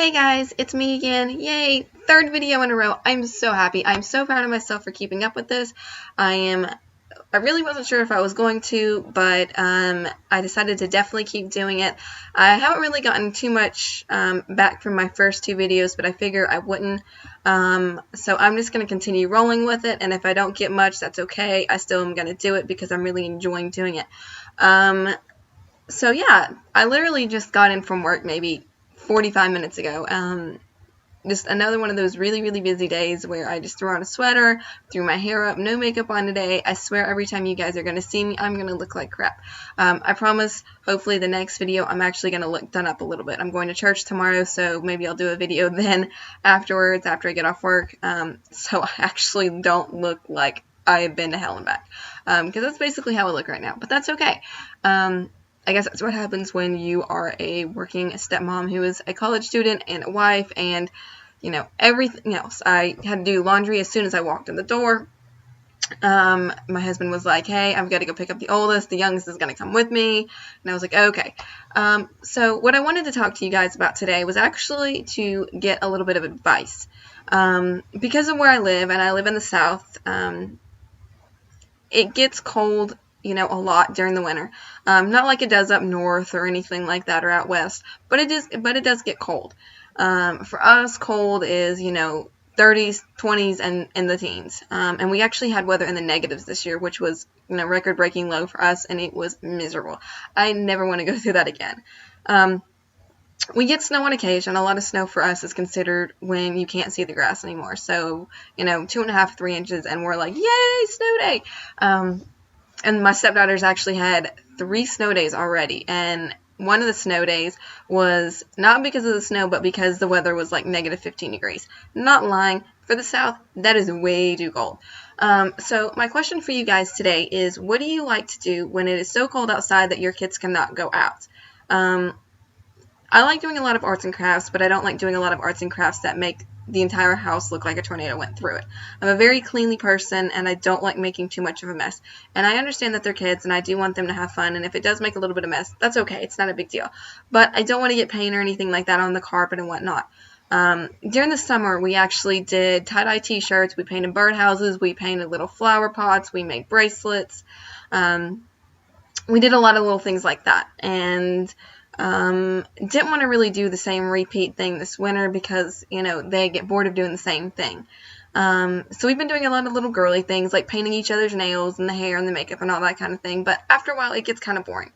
Hey guys, it's me again. Yay! Third video in a row. I'm so happy. I'm so proud of myself for keeping up with this. I really wasn't sure if I was going to, but I decided to definitely keep doing it. I haven't really gotten too much back from my first two videos, but I figure I wouldn't. So I'm just going to continue rolling with it, and if I don't get much, that's okay. I still am going to do it because I'm really enjoying doing it. So yeah, I literally just got in from work maybe 45 minutes ago. Just another one of those really, really busy days where I just threw on a sweater, threw my hair up, no makeup on today. I swear every time you guys are going to see me, I'm going to look like crap. I promise, hopefully the next video, I'm actually going to look done up a little bit. I'm going to church tomorrow, so maybe I'll do a video then afterwards, after I get off work, so I actually don't look like I have been to hell and back, because that's basically how I look right now, but that's okay. I guess that's what happens when you are a working stepmom who is a college student and a wife and, you know, everything else. I had to do laundry as soon as I walked in the door. My husband was like, hey, I've got to go pick up the oldest. The youngest is going to come with me. And I was like, okay. So what I wanted to talk to you guys about today was actually to get a little bit of advice. Because of where I live, and I live in the South, it gets cold, you know, a lot during the winter. Not like it does up north or anything like that or out west, but it does get cold. For us, cold is, you know, 30s, 20s, and in the teens. And we actually had weather in the negatives this year, which was, you know, record-breaking low for us, and it was miserable. I never want to go through that again. We get snow on occasion. A lot of snow for us is considered when you can't see the grass anymore. So, you know, 2.5, 3 inches, and we're like, yay, snow day! And my stepdaughters actually had 3 snow days already, and one of the snow days was not because of the snow, but because the weather was like negative 15 degrees. Not lying. For the South, that is way too cold. So my question for you guys today is, what do you like to do when it is so cold outside that your kids cannot go out? I like doing a lot of arts and crafts, but I don't like doing a lot of arts and crafts that make the entire house look like a tornado went through it. I'm a very cleanly person, and I don't like making too much of a mess. And I understand that they're kids, and I do want them to have fun, and if it does make a little bit of mess, that's okay. It's not a big deal. But I don't want to get paint or anything like that on the carpet and whatnot. During the summer, we actually did tie-dye t-shirts, we painted birdhouses, we painted little flower pots, we made bracelets. We did a lot of little things like that, and didn't want to really do the same repeat thing this winter because, you know, they get bored of doing the same thing. So we've been doing a lot of little girly things like painting each other's nails and the hair and the makeup and all that kind of thing, but after a while it gets kind of boring.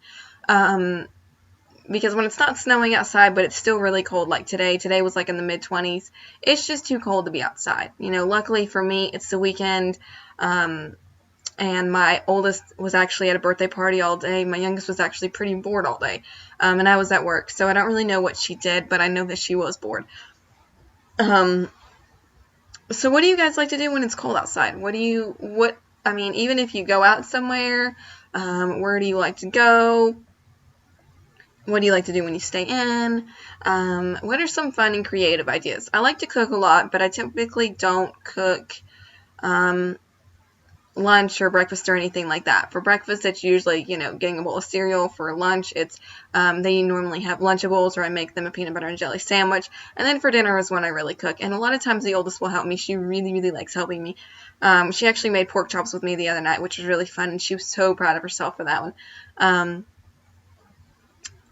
Because when it's not snowing outside, but it's still really cold, like today was like in the mid-20s, it's just too cold to be outside. You know, luckily for me, it's the weekend, and my oldest was actually at a birthday party all day. My youngest was actually pretty bored all day, and I was at work, so I don't really know what she did, but I know that she was bored. So what do you guys like to do when it's cold outside? I mean, even if you go out somewhere, where do you like to go? What do you like to do when you stay in? What are some fun and creative ideas? I like to cook a lot, but I typically don't cook, lunch or breakfast or anything like that. For breakfast, it's usually, you know, getting a bowl of cereal. For lunch, it's they normally have Lunchables, or I make them a peanut butter and jelly sandwich. And then for dinner is when I really cook. And a lot of times the oldest will help me. She really, really likes helping me. She actually made pork chops with me the other night, which was really fun, and she was so proud of herself for that one.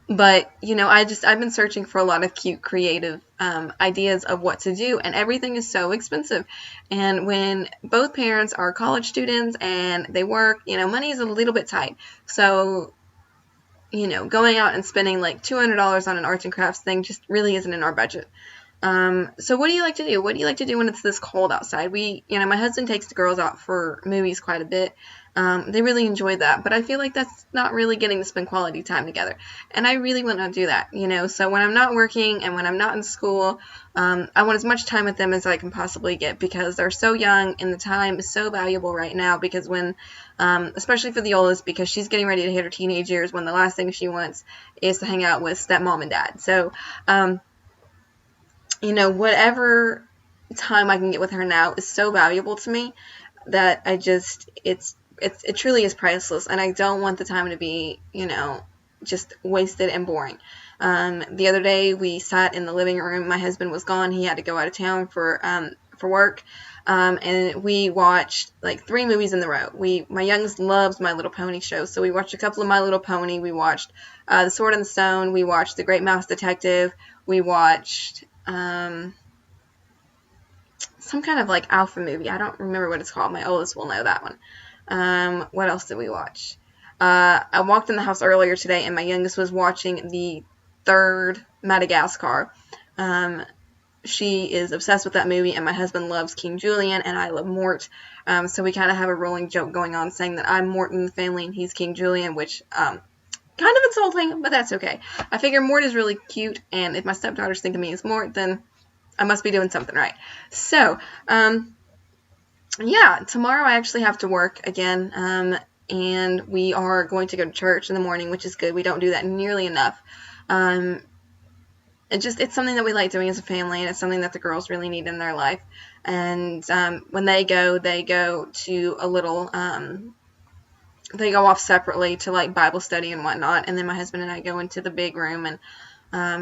But, you know, I've been searching for a lot of cute, creative ideas of what to do, and everything is so expensive. And when both parents are college students and they work, you know, money is a little bit tight. So, you know, going out and spending like $200 on an arts and crafts thing just really isn't in our budget. So what do you like to do? What do you like to do when it's this cold outside? You know, my husband takes the girls out for movies quite a bit. They really enjoy that, but I feel like that's not really getting to spend quality time together. And I really want to do that, you know, so when I'm not working and when I'm not in school, I want as much time with them as I can possibly get, because they're so young and the time is so valuable right now, because when, especially for the oldest, because she's getting ready to hit her teenage years, when the last thing she wants is to hang out with stepmom and dad. So, you know, whatever time I can get with her now is so valuable to me that it truly is priceless, and I don't want the time to be, you know, just wasted and boring. The other day we sat in the living room. My husband was gone. He had to go out of town for work. And we watched like 3 movies in a row. My youngest loves My Little Pony shows, so we watched a couple of My Little Pony. We watched The Sword and the Stone. We watched The Great Mouse Detective. We watched some kind of like alpha movie. I don't remember what it's called. My oldest will know that one. What else did we watch? I walked in the house earlier today, and my youngest was watching the 3rd Madagascar. She is obsessed with that movie, and my husband loves King Julian, and I love Mort. So we kind of have a rolling joke going on saying that I'm Mort in the family and he's King Julian, which kind of insulting, but that's okay. I figure Mort is really cute, and if my stepdaughters think of me as Mort, then I must be doing something right. So, yeah, tomorrow I actually have to work again, and we are going to go to church in the morning, which is good. We don't do that nearly enough. It's something that we like doing as a family, and it's something that the girls really need in their life. And when they go to a little, they go off separately to like Bible study and whatnot, and then my husband and I go into the big room, and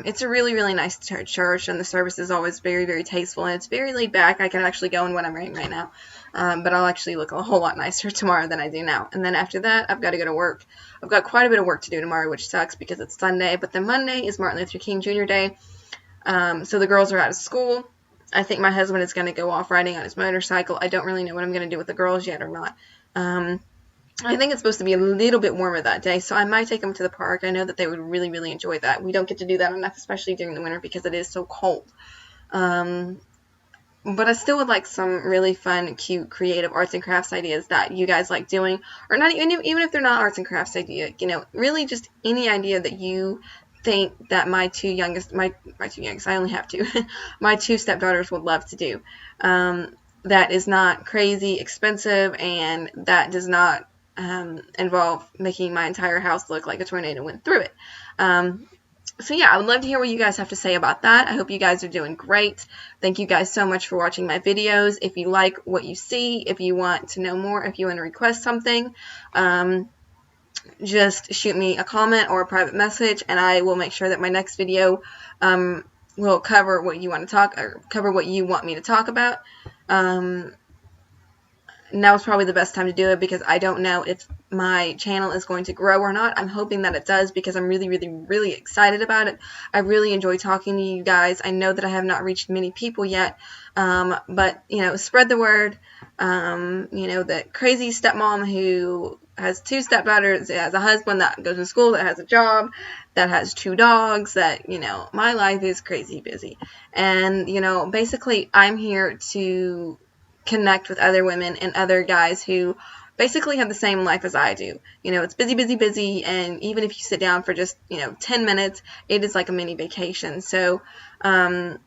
it's a really, really nice church, and the service is always very, very tasteful, and it's very laid back. I can actually go in what I'm wearing right now, but I'll actually look a whole lot nicer tomorrow than I do now. And then after that, I've got to go to work. I've got quite a bit of work to do tomorrow, which sucks because it's Sunday, but then Monday is Martin Luther King Jr. Day, so the girls are out of school. I think my husband is going to go off riding on his motorcycle. I don't really know what I'm going to do with the girls yet or not. I think it's supposed to be a little bit warmer that day, so I might take them to the park. I know that they would really, really enjoy that. We don't get to do that enough, especially during the winter, because it is so cold. But I still would like some really fun, cute, creative arts and crafts ideas that you guys like doing, or not even if they're not arts and crafts idea, really just any idea that you think that my two youngest, I only have 2, my 2 stepdaughters would love to do. That is not crazy expensive, and that does not involve making my entire house look like a tornado went through it. So yeah, I would love to hear what you guys have to say about that. I hope you guys are doing great. Thank you guys so much for watching my videos. If you like what you see, if you want to know more, if you want to request something, just shoot me a comment or a private message, and I will make sure that my next video will cover what you want me to talk about. Now is probably the best time to do it because I don't know if my channel is going to grow or not. I'm hoping that it does because I'm really, really, really excited about it. I really enjoy talking to you guys. I know that I have not reached many people yet, but, spread the word. That crazy stepmom who has 2 stepdaughters, has a husband that goes to school, that has a job, that has 2 dogs, that, my life is crazy busy. And, basically I'm here to connect with other women and other guys who basically have the same life as I do. It's busy, busy, busy, and even if you sit down for just, 10 minutes, it is like a mini vacation. So, I'm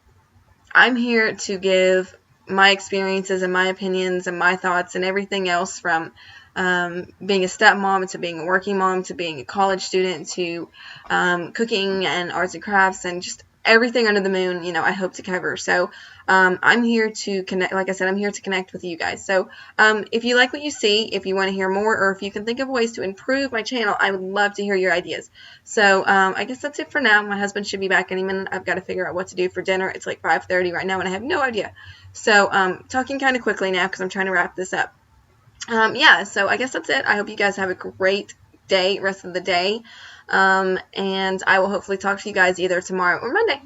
here to give my experiences and my opinions and my thoughts and everything else from being a stepmom to being a working mom to being a college student to cooking and arts and crafts and just everything under the moon, I hope to cover. So I'm here to connect. Like I said, I'm here to connect with you guys. So if you like what you see, if you want to hear more, or if you can think of ways to improve my channel, I would love to hear your ideas. So I guess that's it for now. My husband should be back any minute. I've got to figure out what to do for dinner. It's like 5:30 right now, and I have no idea. So talking kind of quickly now because I'm trying to wrap this up. Yeah, so I guess that's it. I hope you guys have a great day, rest of the day. And I will hopefully talk to you guys either tomorrow or Monday.